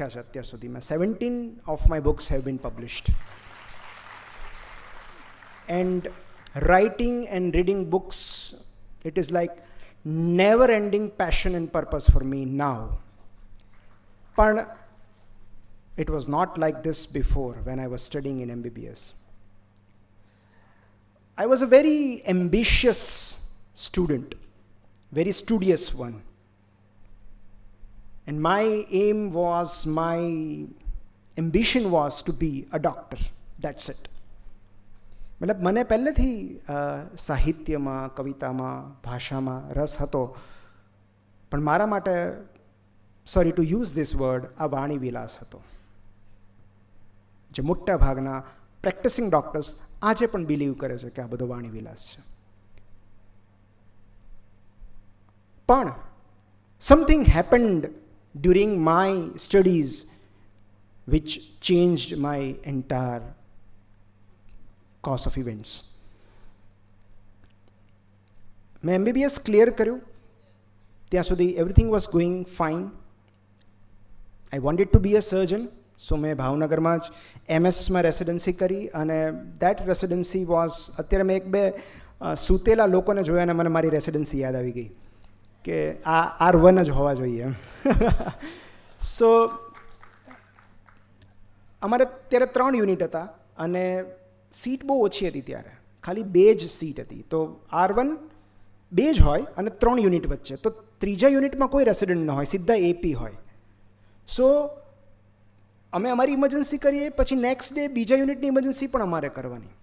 અત્યાર સુધીમાં 17 of my books have been published. And writing and reading books, it is like never-ending passion and purpose for me now. But it was not like this before when I was studying in MBBS. I was a very ambitious student, very studious one. And my aim was, my ambition was to be a doctor. That's it. મતલબ મને પહેલેથી સાહિત્યમાં, કવિતામાં, ભાષામાં રસ હતો, પણ મારા માટે, sorry to use this word, આ વાણી વિલાસ હતો, જે મોટા ભાગના પ્રેક્ટિસિંગ ડૉક્ટર્સ આજે પણ બિલીવ કરે છે કે આ બધો વાણી વિલાસ છે. પણ something happened during my studies which changed my entire course of events. મેં MBBS ક્લિયર કર્યું, ત્યાં સુધી everything was going fine. I wanted to be a surgeon, so મેં ભાવનગરમાં જ એમએસમાં રેસિડન્સી કરી, અને that residency was, અત્યારે મેં એક બે સૂતેલા લોકોને જોયા અને મને મારી રેસિડન્સી યાદ આવી ગઈ કે આ R1 જ હોવા જોઈએ. સો અમારે ત્યારે 3 યુનિટ હતા અને સીટ બહુ ઓછી હતી, ત્યારે ખાલી 2 જ સીટ હતી. તો R1 2 જ હોય અને 3 યુનિટ વચ્ચે, તો ત્રીજા યુનિટમાં કોઈ રેસિડન્ટ ન હોય, સીધા AP હોય. સો અમે અમારી ઇમરજન્સી કરીએ, પછી નેક્સ્ટ ડે બીજા યુનિટની ઇમરજન્સી પણ અમારે કરવાની.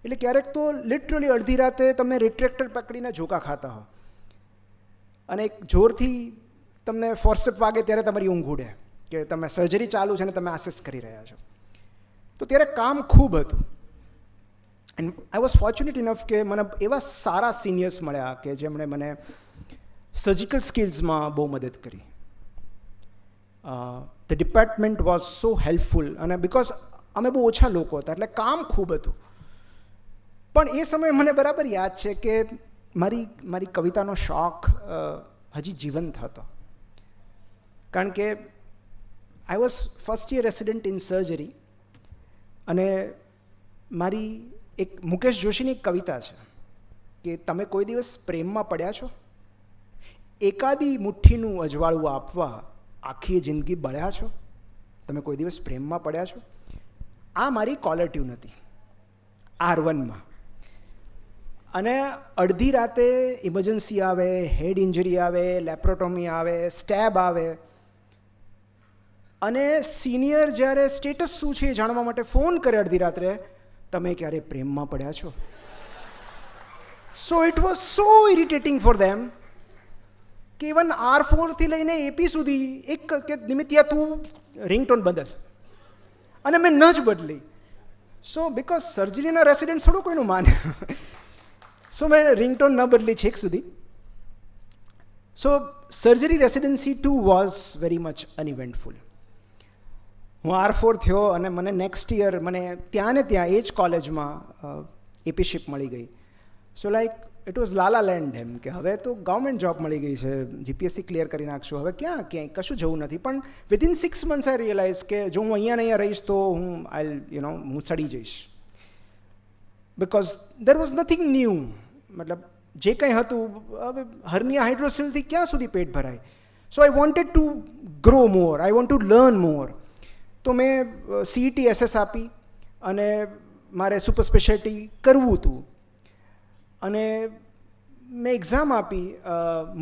એટલે ક્યારેક તો લિટરલી અડધી રાતે તમે રિટ્રેક્ટર પકડીને ઝોકા ખાતા હો, અને એક જોરથી તમને ફોર્સેપ વાગે ત્યારે તમારી ઊંઘ ઉડે કે તમે સર્જરી ચાલુ છે અને તમે આસેસ કરી રહ્યા છો. તો ત્યારે કામ ખૂબ હતું. And I was fortunate enough કે મને એવા સારા સિનિયર્સ મળ્યા કે જેમણે મને સર્જિકલ સ્કિલ્સમાં બહુ મદદ કરી. The department was so helpful, અને બિકોઝ અમે બહુ ઓછા લોકો હતા એટલે કામ ખૂબ હતું. પણ એ સમયે મને બરાબર યાદ છે કે મારી કવિતાનો શોખ હજી જીવંત હતો, કારણ કે I was first year resident in surgery, અને મારી એક મુકેશ જોશીની એક કવિતા છે કે તમે કોઈ દિવસ પ્રેમમાં પડ્યા છો? એકાદી મુઠ્ઠીનું અજવાળું આપવા આખી જિંદગી બળ્યા છો? તમે કોઈ દિવસ પ્રેમમાં પડ્યા છો? આ મારી કોલર ટ્યુન હતી R1માં. અને અડધી રાતે ઇમરજન્સી આવે, હેડ ઇન્જરી આવે, લેપ્રોટોમી આવે, સ્ટેબ આવે, અને સિનિયર જ્યારે સ્ટેટસ શું છે એ જાણવા માટે ફોન કરે અડધી રાત્રે, તમે ક્યારે પ્રેમમાં પડ્યા છો? So it was so irritating for them કે ઇવન R4થી લઈને AP સુધી એક કે નિમિત્યા તું રિંગટોન બદલ, અને મેં ન જ બદલી. સો બિકોઝ સર્જરીના રેસિડન્ટ થોડું કોઈનું માને, સો મેં રિંગટોન ન બદલી છેક સુધી. So surgery residency two was very much uneventful. હું R4 થયો અને મને નેક્સ્ટ યર મને ત્યાં ને ત્યાં એ જ કોલેજમાં એપીશિપ મળી ગઈ. So like it was La La land, એમ કે હવે તો ગવર્મેન્ટ જોબ મળી ગઈ છે, GPSC ક્લિયર કરી નાખશું, હવે ક્યાંય કશું જવું નથી. પણ વિધિન 6 months આઈ રિયલાઇઝ કે જો હું અહીંયા રહીશ તો હું સડી જઈશ, because there was nothing new. મતલબ જે કંઈ હતું, હવે હર્નિયા હાઇડ્રોસિલથી ક્યાં સુધી પેટ ભરાય? So I wanted to grow more, I want to learn more. તો મેં CET SS આપી અને મારે સુપર સ્પેશિયાલિટી કરવું હતું, અને મેં એક્ઝામ આપી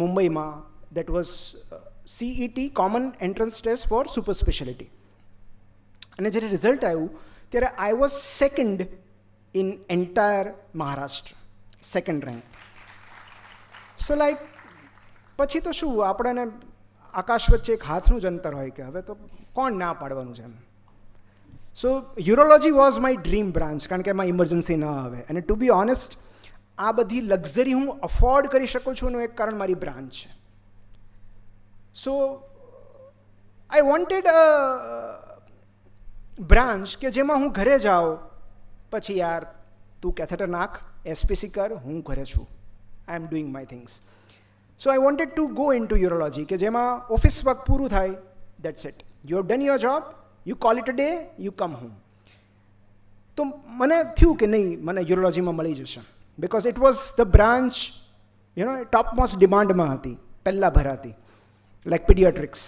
મુંબઈમાં. That was CET common entrance test for super speciality. અને જ્યારે રિઝલ્ટ આવ્યું ત્યારે I was second in entire Maharashtra, second rank. So like પછી તો શું, આપણને આકાશ વચ્ચે એક હાથનું જ અંતર હોય કે હવે તો કોણ ના પાડવાનું છે એમ. So urology was my dream branch, કારણ કે એમાં ઇમરજન્સી ન આવે. અને ટુ બી ઓનેસ્ટ, આ બધી લક્ઝરી હું અફોર્ડ કરી શકું છું એનું એક કારણ મારી બ્રાન્ચ છે. સો આઈ વોન્ટેડ અ બ્રાન્ચ કે જેમાં હું ઘરે જાઉં પછી યાર તું કેથેટર નાખ, SPC કર, હું ઘરે છું, I am doing my things. So I wanted to go into urology કે જેમાં ઓફિસ વર્ક પૂરું થાય, that's it. You have done your job, you call it a day, you come home. તો મને થયું કે નહીં, મને યુરોલોજીમાં મળી જશે, because it was the branch top most ડિમાન્ડમાં હતી, પહેલાં ભરાતી, like paediatrics.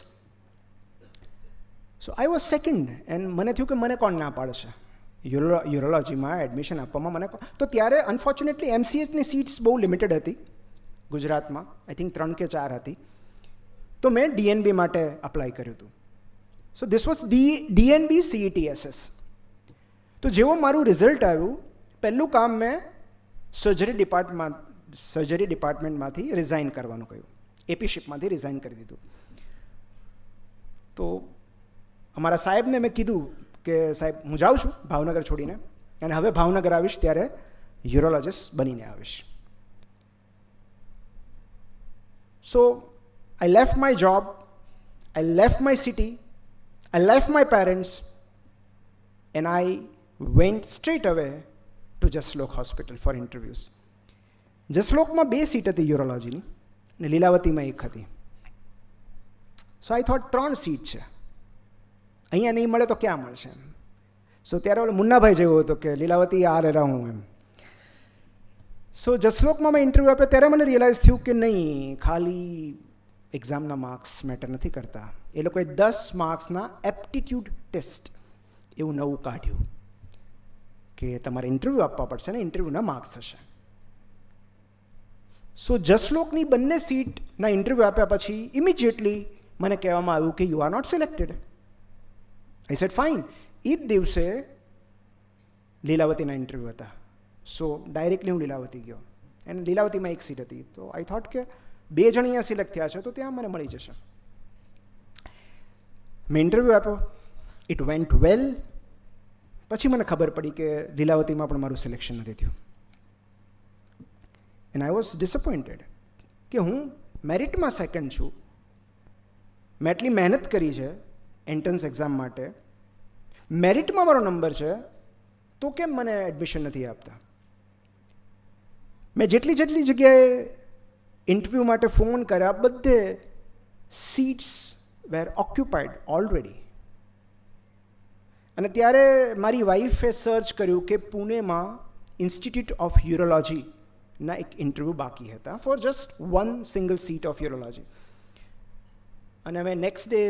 So I was second, and મને થયું કે મને કોણ ના પાડશે યુરોલોજીમાં એડમિશન આપવામાં. મને તો ત્યારે અનફોર્ચ્યુનેટલી MCHની સીટ્સ બહુ લિમિટેડ હતી ગુજરાતમાં, આઈ થિંક 3 કે 4 હતી. તો મેં DNB માટે અપ્લાય કર્યું હતું. So this was DNB CETSS. તો જેવો મારું રિઝલ્ટ આવ્યું, પહેલું કામ મેં સર્જરી ડિપાર્ટમેન્ટમાંથી રિઝાઇન કરવાનું કહ્યું, AP શિપમાંથી રિઝાઇન કરી દીધું. તો અમારા સાહેબને મેં કીધું કે સાહેબ હું જાઉં છું ભાવનગર છોડીને, અને હવે ભાવનગર આવીશ ત્યારે યુરોલોજિસ્ટ બનીને આવીશ. સો I left my job, I left my city, I left my parents, and I went straight away to Jaslok Hospital for interviews. જસલોકમાં 2 seat હતી યુરોલોજીની, અને લીલાવતીમાં 1 હતી. સો આઈ થોટ 3 સીટ છે, અહીંયા નહીં મળે તો ક્યાં મળશે. સો ત્યારે ઓલો મુન્નાભાઈ જેવો હતો કે લીલાવતી આ રહે હું એમ. સો જસલોકમાં મેં ઇન્ટરવ્યૂ આપ્યો ત્યારે મને રિયલાઇઝ થયું કે નહીં, ખાલી એક્ઝામના માર્ક્સ મેટર નથી કરતા. એ લોકોએ 10 માર્ક્સના એપ્ટિટ્યૂડ ટેસ્ટ એવું નવું કાઢ્યું કે તમારે ઇન્ટરવ્યૂ આપવા પડશે ને ઇન્ટરવ્યૂના માર્ક્સ હશે. સો જસલોકની બંને સીટના ઇન્ટરવ્યૂ આપ્યા પછી ઇમિડિયેટલી મને કહેવામાં આવ્યું કે you are not selected. I said fine. એ જ દિવસે લીલાવતીના ઇન્ટરવ્યૂ હતા. સો ડાયરેક્ટલી હું લીલાવતી ગયો, અને લીલાવતીમાં 1 સીટ હતી. તો આઈ થોટ કે 2 જણ અહીંયા સિલેક્ટ થયા છે તો ત્યાં મને મળી જશે. મેં ઇન્ટરવ્યૂ આપ્યો, ઇટ વેન્ટ વેલ. પછી મને ખબર પડી કે લીલાવતીમાં પણ મારું સિલેક્શન નથી થયું. એન્ડ આઈ વોઝ ડિસઅપોઇન્ટેડ કે હું મેરિટમાં સેકન્ડ છું, મેં એટલી મહેનત કરી છે એન્ટ્રન્સ એક્ઝામ માટે, મેરિટમાં મારો નંબર છે, તો કેમ મને એડમિશન નથી આપતા. મેં જેટલી જગ્યાએ ઇન્ટરવ્યૂ માટે ફોન કર્યા, બધે સીટ્સ વેર ઓક્યુપાઈડ ઓલરેડી. અને ત્યારે મારી વાઈફે સર્ચ કર્યું કે પુણેમાં ઇન્સ્ટિટ્યૂટ ઓફ યુરોલોજીના એક ઇન્ટરવ્યૂ બાકી હતા for just 1 single seat of urology. અને અમે નેક્સ્ટ ડે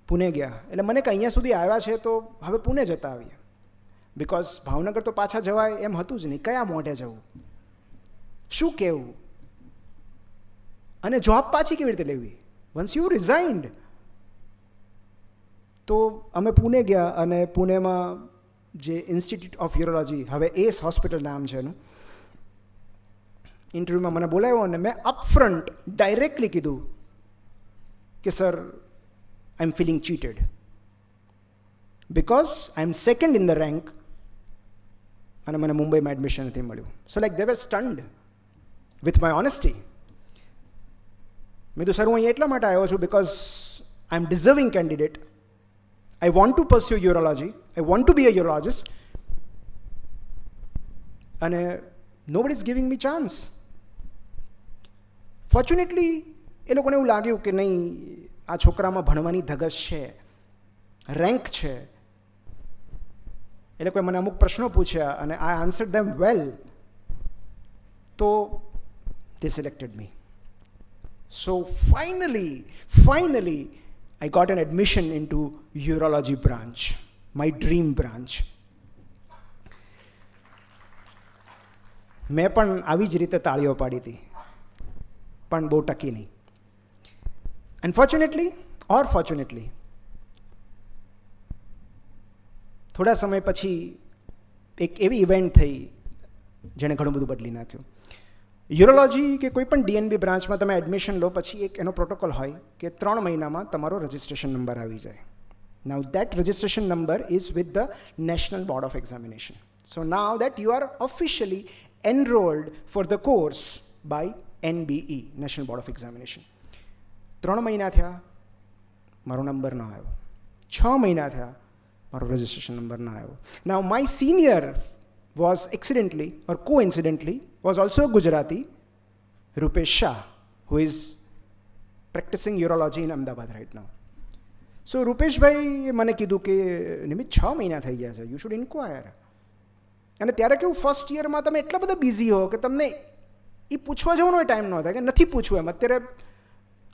પુણે ગયા. એટલે મને કે અહીંયા સુધી આવ્યા છે તો હવે પુણે જતા આવીએ, બિકોઝ ભાવનગર તો પાછા જવાય એમ હતું જ નહીં. કયા મોઢે જવું, શું કહેવું, અને જોબ પાછી કેવી રીતે લેવી વન્સ યુ રિઝાઇન્ડ. તો અમે પુણે ગયા, અને પુણેમાં જે ઇન્સ્ટિટ્યૂટ ઓફ યુરોલોજી, હવે એસ હોસ્પિટલ નામ છે એનું, ઇન્ટરવ્યૂમાં મને બોલાવ્યો, અને મેં અપફ્રન્ટ ડાયરેક્ટલી કીધું કે sir I am feeling cheated because I am second in the rank, અને મને મુંબઈમાં એડમિશન નથી મળ્યું. So like they were stunned with my honesty. મેં તો સર હું અહીં એટલા માટે આવ્યો છું because I am deserving candidate. I want to pursue urology. I want to be a urologist. And nobody is giving me chance. Fortunately, એ લોકોને એવું લાગ્યું કે નહીં, આ છોકરામાં ભણવાની ધગશ છે, રેન્ક છે. એ લોકોએ મને અમુક પ્રશ્નો પૂછ્યા, અને I answered them well. તો they selected me. So finally, I got an admission into urology branch, my dream branch. મેં પણ આવી જ રીતે તાળીઓ પાડી હતી, પણ બહુ ટકી નહીં. અનફોર્ચ્યુનેટલી ઓર ફોર્ચ્યુનેટલી થોડા સમય પછી એક એવી ઇવેન્ટ થઈ જેણે ઘણું બધું બદલી નાખ્યું. યુરોલોજી કે કોઈ પણ DNB બ્રાન્ચમાં તમે એડમિશન લો પછી એક એનો પ્રોટોકોલ હોય કે 3 મહિનામાં તમારો રજિસ્ટ્રેશન નંબર આવી જાય. Now that registration number is with the national board of examination. So now that you are officially enrolled for the course by NBE, national board of examination. 3 મહિના થયા, મારો નંબર ન આવ્યો. 6 મહિના થયા, મારો રજિસ્ટ્રેશન નંબર ન આવ્યો. Now my senior was accidentally or coincidentally was also a Gujarati, Rupesh Shah, who is practising urology in Ahmedabad right now. So રૂપેશભાઈએ મને કીધું કે નિમિત 6 મહિના થઈ ગયા છે, યુ શુડ ઇન્ક્વાયર. અને ત્યારે કેવું ફર્સ્ટ યરમાં તમે એટલા બધા બિઝી હો કે તમને એ પૂછવા જવાનો ટાઈમ ન થાય કે નથી પૂછવું એમ. અત્યારે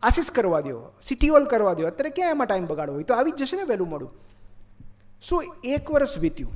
આશીષ કરવા દો, સિટી હોલ કરવા દો, અત્યારે ક્યાં એમાં ટાઈમ બગાડવો હોય, તો આવી જ જશે ને વહેલું મોડું. સો 1 વર્ષ વીત્યું.